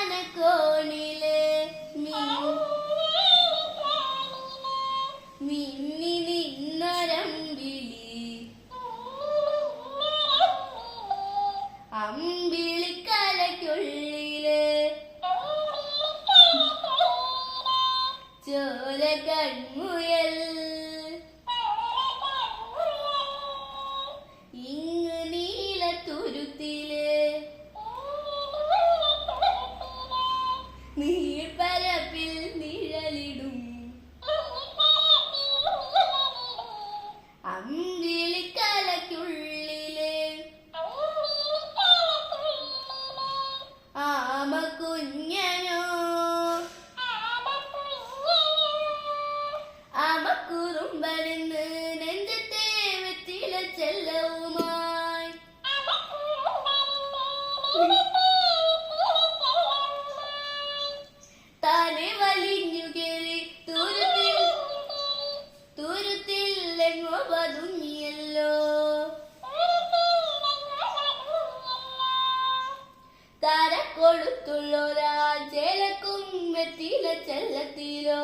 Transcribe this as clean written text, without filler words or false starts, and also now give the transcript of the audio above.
അങ്ങുവാനക്കോണില് മിന്നി നിന്നൊരമ്പിളി അമ്പിളിക്കലയ്ക്കുള്ളില് ചോര കൺമുയൽ ഇങ്ങ് നീലത്തുരുത്തില് നീർപ്പരപ്പിൽ നിഴലിടും അമ്പിളിക്കലയ്ക്കുള്ളില് ആമക്കുഞ്ഞനോ ആമക്കുറുമ്പനെന്ന് നെഞ്ചത്തെ വെറ്റില ചെല്ലവുമായി താനെ വലിഞ്ഞു കേറി തുരുത്തില്ലെങ്ങോ പതുങ്ങിയല്ലോ. താരക്കൊടുത്തുള്ളൊരാ ചേലക്കും വെറ്റില ചെല്ലത്തിലോ.